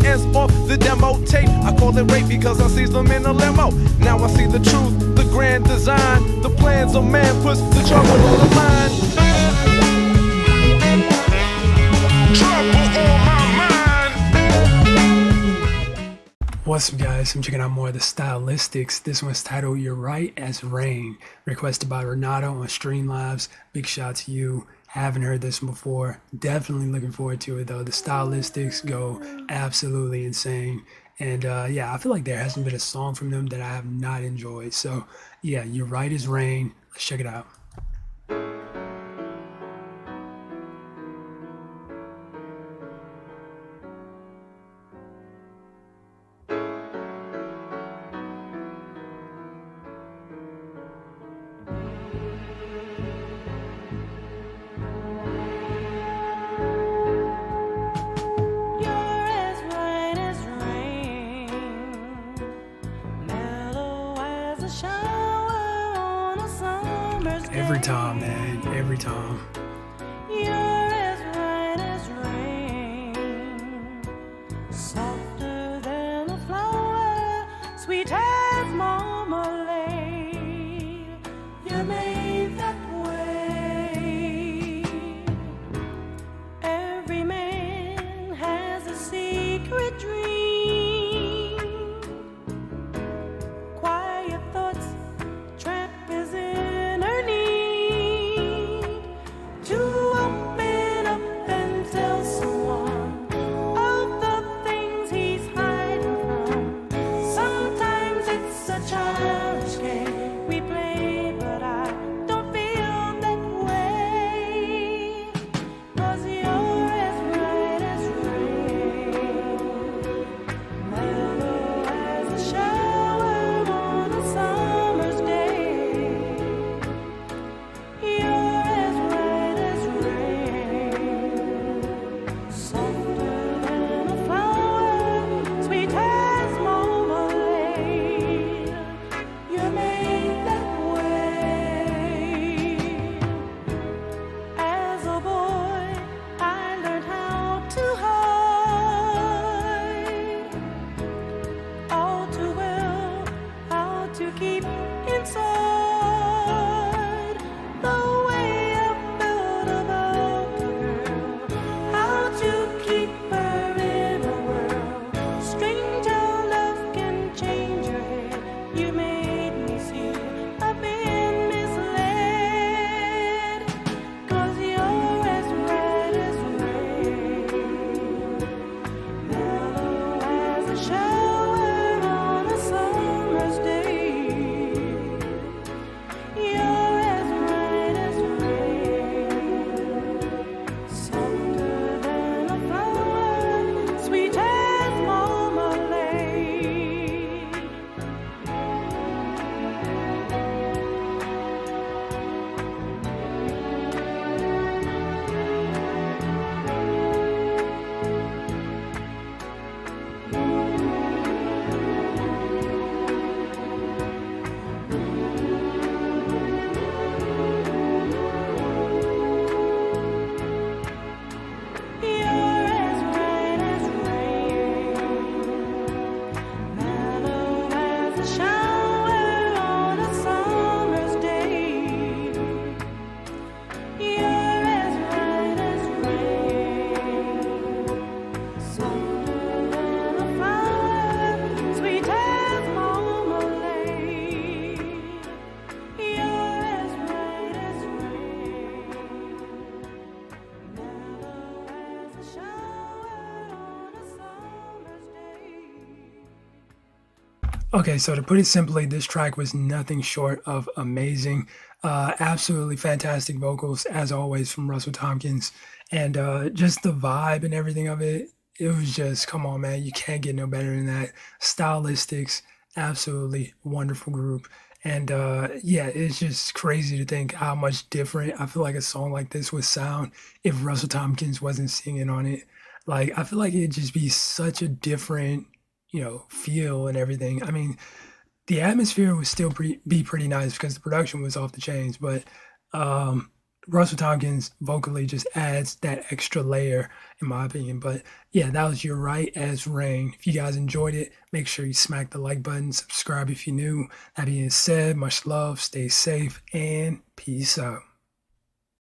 hands off the demo tape. I call it rape because I sees them in a limo. Now I see the truth, the grand design, the plans of man puts the trouble on the line. Trouble on my mind. What's up, guys? I'm checking out more of the Stylistics. This one's titled You're Right as Rain, requested by Renato on Streamlabs. Big shout to you. Haven't heard this one before. Definitely looking forward to it though. The Stylistics go absolutely insane. And yeah, I feel like there hasn't been a song from them that I have not enjoyed. So yeah, You're Right as Rain. Let's check it out. Every time, man, every time. You're as right as rain, softer than a flower, sweet as marmalade. You're made that way. Every man has a secret dream. Quiet thoughts, trap is in her need. Keep inside the way I felt about the girl, how to keep her in a world. Strange how love can change your head. You made me see I've been misled, 'cause you're as right as rain, mellow as a shower on a summer's day. Okay, so to put it simply, this track was nothing short of amazing. Absolutely fantastic vocals, as always, from Russell Tompkins. And just the vibe and everything of it, it was just, come on, man, you can't get no better than that. Stylistics, absolutely wonderful group. And yeah, it's just crazy to think how much different I feel like a song like this would sound if Russell Tompkins wasn't singing on it. Like, I feel like it'd just be such a different, feel and everything. I mean, the atmosphere would still be pretty nice because the production was off the chains, but Russell Tompkins vocally just adds that extra layer, in my opinion. But yeah, that was Your Right as Rain. If you guys enjoyed it, make sure you smack the like button, subscribe if you're new. That being said, much love, stay safe, and peace out.